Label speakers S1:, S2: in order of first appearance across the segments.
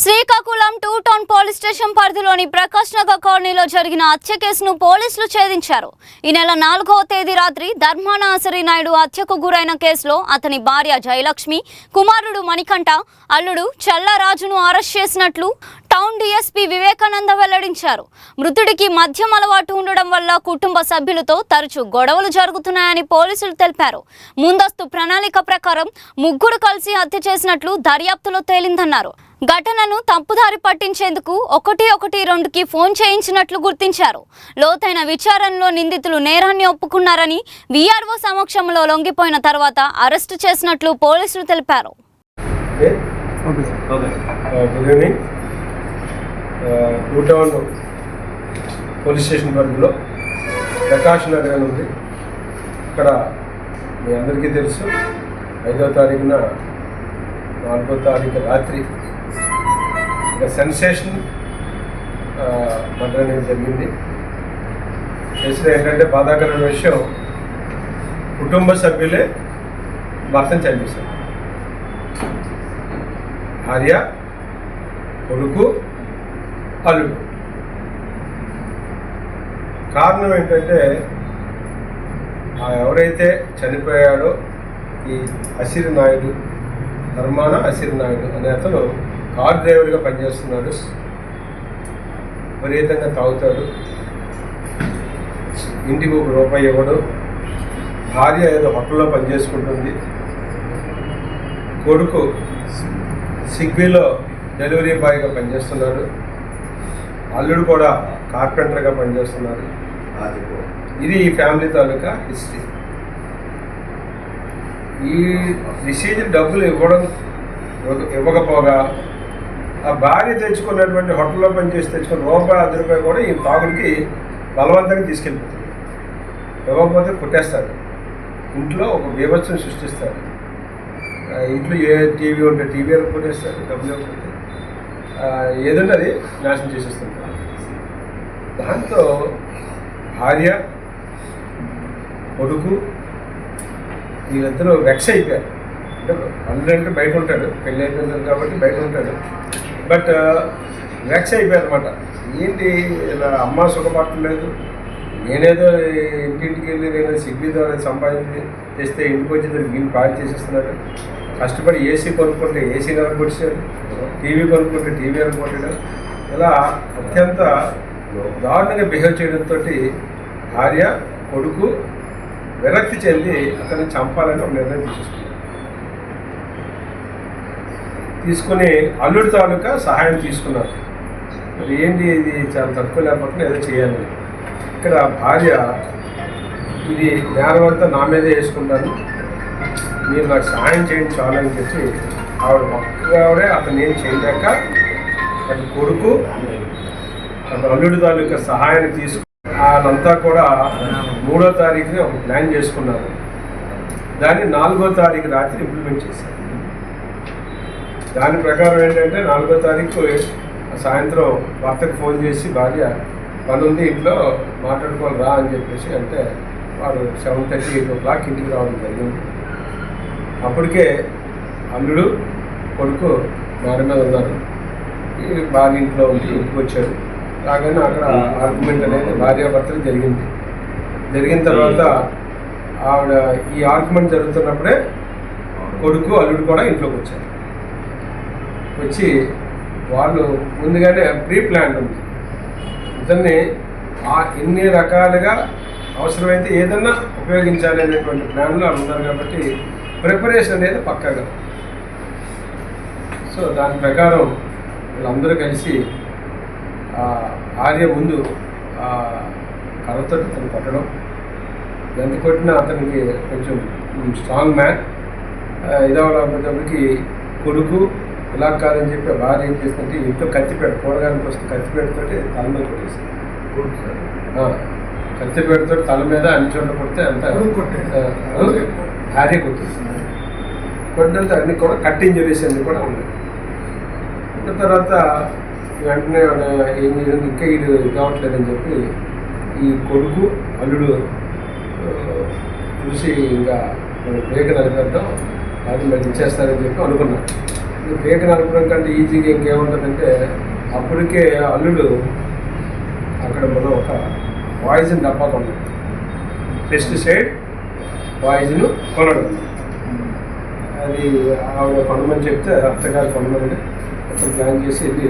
S1: Srikakulam 2 town police station పరిధిలోని ప్రకాష్ నగర్ కాలనీలో జరిగిన హత్య కేసును పోలీసులు ఛేదించారు. ఈ నెల 4వ తేదీ రాత్రి ధర్మాన ఆసరి నాయుడు హత్యకు గురైన కేసులో అతని భార్య జయలక్ష్మి, కుమారుడు మణికంఠ, అల్లుడు చల్లారాజును అరెస్ట్ చేసినట్లు టౌన్ డీఎస్పీ వివేకానంద వెల్లడించారు. మృతుడికి మద్యం అలవాటు ఉండడం వల్ల కుటుంబ సభ్యులతో తరచూ గొడవలు జరుగుతున్నాయని పోలీసులు తెలిపారు. ముందస్తు ప్రణాళిక ప్రకారం ముగ్గురు కలిసి హత్య చేసినట్లు దర్యాప్తులో తేలిందన్నారు. ఘటనను తప్పుదారి పట్టించేందుకు 112కి ఫోన్ చేయించినట్లు గుర్తించారు. లోతైన విచారణలో నిందితులు నేరాన్ని ఒప్పుకున్నారని, వీఆర్ఓ సమక్షంలో లొంగిపోయిన తర్వాత అరెస్టు చేసినట్లు పోలీసులు తెలిపారు.
S2: పోలీస్ స్టేషన్ పరిధిలో ప్రకాష్ నగర్ ఉంది. ఇక్కడ మీ అందరికీ తెలుసు, 5వ తారీఖున 4వ తారీఖు రాత్రి ఒక సెన్సేషన్ మర్డర్ అనేది జరిగింది. కేసులో ఏంటంటే బాధాకరమైన విషయం, కుటుంబ సభ్యులే భర్తను చంపేశారు. భార్య, కొడుకు, అల్లుడు. కారణం ఏంటంటే ఎవరైతే చనిపోయాడో ఈ అసిరి నాయుడు, ధర్మాన అసిరి నాయుడు అనే అతను కార్ డ్రైవర్గా పనిచేస్తున్నాడు. విపరీతంగా తాగుతాడు, ఇంటికి ₹1 ఇవ్వడు. భార్య ఏదో హోటల్లో పనిచేసుకుంటుంది. కొడుకు స్విగ్గీలో డెలివరీ బాయ్గా పనిచేస్తున్నాడు. అల్లుడు కూడా కార్పెంటర్గా పనిచేస్తున్నారు. ఇది ఈ ఫ్యామిలీ తాలూకా హిస్టరీ. ఈ రిసీజ్ డబ్బులు ఇవ్వకపోగా ఆ భార్య తెచ్చుకున్నటువంటి హోటల్లో పనిచేసి తెచ్చుకున్న ₹1 కూడా ఈ తాగుడికి బలవంతంగా తీసుకెళ్ళిపోతుంది. ఇవ్వకపోతే కొట్టేస్తాడు. ఇంట్లో ఒక బీభత్సం సృష్టిస్తాడు. ఇంట్లో ఏ టీవీ ఉంటే టీవీ కొట్టేస్తాడు. డబ్బులు ఇవ్వకపోతే ఏదంటే అది నాశనం చేసేస్తుంటాడు. దాంతో భార్య, కొడుకు వీళ్ళిద్దరూ వెక్స్ అయిపోయారు. అంటే బయట ఉంటాడు, పెళ్ళి అయిపోయింది కాబట్టి బయట ఉంటాడు. బట్ వెక్స్ అయిపోయారు అనమాట. ఏంటి ఇలా అమ్మ సుఖపడలేదు, నేనేదో ఇంటింటికి వెళ్ళి నేను సిగ్గి ద్వారా సంపాదించి తెస్తే ఇంటికి వచ్చి వీళ్ళు పాడు చేసేస్తున్నాడు. కష్టపడి ఏసీ కొనుక్కుంటే ఏసీ కొట్టాడు, టీవీ కొనుక్కుంటే టీవీ కొట్టాడు. ఇలా అత్యంత దారుణంగా బిహేవ్ చేయడంతో భార్య, కొడుకు విరక్తి చెంది అతన్ని చంపాలని ఒక నిర్ణయం తీసుకుని అల్లుడి తాలూకా సహాయం తీసుకున్నారు. మరి ఏంటి ఇది చాలా తక్కువ లేకపోతే ఏదో చేయాలి. ఇక్కడ భార్య ఇది నేరమంతా నా మీదే వేసుకుంటాను, మీరు నాకు సహాయం చేయండి చాలు అని చెప్పి ఆవిడే అతను ఏం చేయలేక అటు కొడుకు అటు అల్లుడి తాలూకా సహాయాన్ని తీసుకుని వాళ్ళంతా కూడా 3వ తారీఖుని ఒక ప్లాన్ చేసుకున్నారు. దాన్ని 4వ తారీఖు రాత్రి ఇంప్లిమెంట్ చేశారు. దాని ప్రకారం ఏంటంటే 4వ తారీఖు సాయంత్రం భర్తకు ఫోన్ చేసి భార్య పని ఉంది ఇంట్లో మాట్లాడుకోవాలి రా అని చెప్పేసి అంటే వాడు 7:30, 8 ఇంటికి రావడం జరిగింది. అప్పటికే అల్లుడు, కొడుకు భార్య మీద ఉన్నారు. ఈ భార్య ఇంట్లో ఉండి ఇంటికి వచ్చారు. రాగానే అక్కడ ఆర్గ్యుమెంట్ అనేది భార్యాభర్తలు జరిగిన తర్వాత ఆవిడ ఈ ఆర్గ్యుమెంట్ జరుగుతున్నప్పుడే కొడుకు, అల్లుడు కూడా ఇంట్లోకి వచ్చారు. వచ్చి వాళ్ళు ముందుగానే ప్రీ ప్లాన్ ఉంది. ఇతన్ని ఎన్ని రకాలుగా అవసరమైతే ఏదన్నా ఉపయోగించాలి అనేటువంటి ప్లాన్లో వాళ్ళు ఉన్నారు కాబట్టి ప్రిపరేషన్ అనేది పక్కాగా. సో దాని ప్రకారం వీళ్ళందరూ కలిసి భార్య ముందు కర్రతో అతను కొట్టడం, ఎంత కొట్టినా అతనికి కొంచెం స్ట్రాంగ్ మ్యాన్ ఇదవడానికి కొడుకు ఇలా కాదని చెప్పి భార్య ఏం చేస్తుంటే ఇంట్లో కత్తిపేట కూరగాయలకు వస్తే కత్తిపేటతో తల మీద కొట్టేసింది. కత్తిపేటతో తల మీద అన్ని చోట్ల కొడితే అంత భార్య కొట్టేసింది. కొట్టినంత అన్ని కూడా కట్ ఇంజరీస్ అన్ని కూడా ఉన్నాయి. కొట్టిన తర్వాత వెంటనే ఏం చేయాలి, ఇంకా ఇది కావట్లేదని చెప్పి ఈ కొడుకు, అల్లుడు చూసి ఇంకా బ్రేక్ నడిపేద్దాం, అది మరి ఇచ్చేస్తారని చెప్పి అనుకున్నాను. పేక నడపడం కంటే ఈజీగా ఇంకేముంటుందంటే అప్పటికే అల్లుడు అక్కడ మనం ఒక పాయిజన్ డబ్బా కొన్నాడు, పెస్టిసైడ్ పాయిజన్ కొనడం. అది ఆవిడ కొనమని చెప్తే అత్తగారు కొనమని అతను ప్లాన్ చేసి వెళ్ళి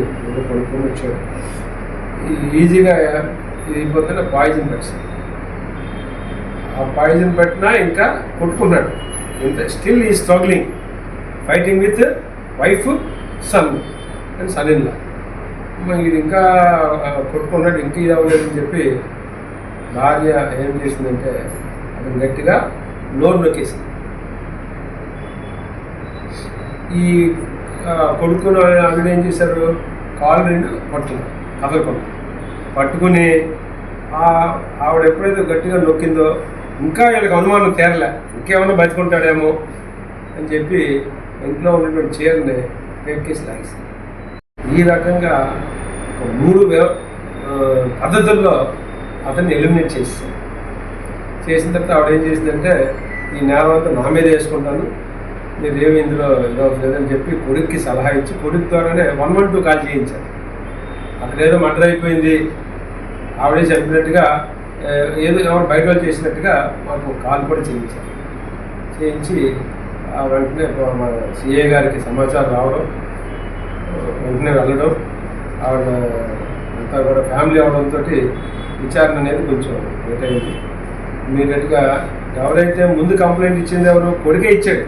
S2: కొనుక్కొని వచ్చాడు. ఈజీగా ఇది పొద్దున్న పాయిజన్ పెట్టాడు. ఆ పాయిజన్ పెట్టినా ఇంకా కొట్టుకున్నాడు. ఇంత స్టిల్ ఈ struggling fighting with wife son and son in law. ఇది ఇంకా కొట్టుకున్నాడు, ఇంక ఇది అవ్వలేదని చెప్పి భార్య ఏం చేసిందంటే అతను గట్టిగా నోరు నొక్కేసింది. ఈ కొడుకుని అల్లుడు ఏం చేశారు, కాళ్ళు రెండు పట్టుకున్నారు, కదలకుండా పట్టుకుని ఆవిడ ఎప్పుడైతే గట్టిగా నొక్కిందో ఇంకా వీళ్ళకి అనుమానం తేరలే, ఇంకేమన్నా బతుకుంటాడేమో అని చెప్పి ఇంట్లో ఉన్నటువంటి చీరని ఎక్కేసి లాగేసింది. ఈ రకంగా 3 పద్ధతుల్లో అతన్ని ఎలిమినేట్ చేసేసాడు. చేసిన తర్వాత ఆవిడ ఏం చేసిందంటే ఈ నేరం అంతా నా మీద వేసుకుంటాను, మీరు ఏమి ఇందులో ఇదవుతుందని చెప్పి కొడుక్కి సలహా ఇచ్చి కొడుకు ద్వారానే 112 కాల్ చేయించారు. అక్కడేదో మర్డర్ అయిపోయింది, ఆవిడే చెప్పినట్టుగా ఏదో ఎవరు బయట వాళ్ళు చేసినట్టుగా మాకు కాల్ కూడా చేయించారు. చేయించి వెంటనే మన సిఐ గారికి సమాచారం రావడం, వెంటనే వెళ్ళడం, ఆవిడ అంతా కూడా ఫ్యామిలీ అవడంతో విచారణ అనేది కొంచెం లేట్ అయింది. ఇమీడియట్గా ఎవరైతే ముందు కంప్లైంట్ ఇచ్చింది ఎవరు, కొడుకే ఇచ్చాడు,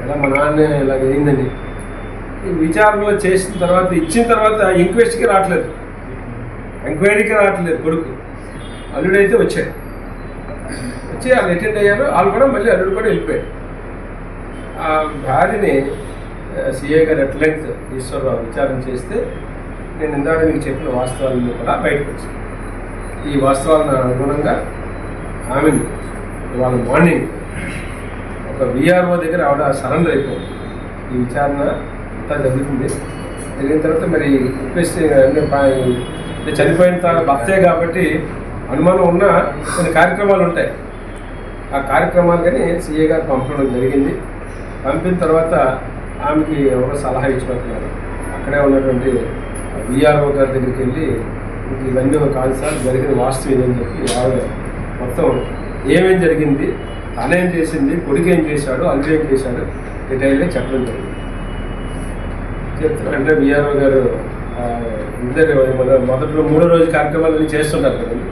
S2: ఇలా మా నాన్న ఇలాగ అయిందని. ఈ విచారణలో చేసిన తర్వాత ఇచ్చిన తర్వాత ఎంక్వైరీకి రావట్లేదు కొడుకు. అల్లుడైతే వచ్చాడు, వచ్చి వాళ్ళు అటెండ్ అయ్యారు, వాళ్ళు కూడా మళ్ళీ అల్లుడు కూడా వెళ్ళిపోయాడు. ఆ భార్యని సిఐ గారు ఎట్ లెంగ్త్ ఈశ్వరరావు విచారణ చేస్తే నేను ఇందాక మీకు చెప్పిన వాస్తవాలను కూడా బయటకు వచ్చాను. ఈ వాస్తవాలను అనుగుణంగా ఆమెను ఇవాళ మార్నింగ్ ఒక విఆర్ఓ దగ్గర ఆవిడ సరెండర్ అయిపోయింది. ఈ విచారణ అంతా జరుగుతుంది. జరిగిన తర్వాత మరి రిక్వెస్ట్ చనిపోయిన తర్వాత భర్తే కాబట్టి అనుమానం ఉన్న కొన్ని కార్యక్రమాలు ఉంటాయి. ఆ కార్యక్రమాలు కానీ సిఏ గారు పంపడం జరిగింది. పంపిన తర్వాత ఆమెకి ఎవరో సలహా ఇచ్చినట్టున్నారు. అక్కడే ఉన్నటువంటి విఆర్ఓ గారి దగ్గరికి వెళ్ళి ఇవన్నీ కాదు సార్, జరిగిన వాస్తవం ఇదని చెప్పి ఆవిడ మొత్తం ఏమేం జరిగింది, తనేం చేసింది, కొడుకు ఏం చేశాడు, అల్లుడు ఏం చేశాడు డీటెయిల్గా చెప్పడం జరిగింది. చెప్తున్నా అంటే విఆర్ఓ గారు ఇద్దరు మొదట్లో 3వ రోజు కార్యక్రమాలన్నీ చేస్తుంటారు కదండి.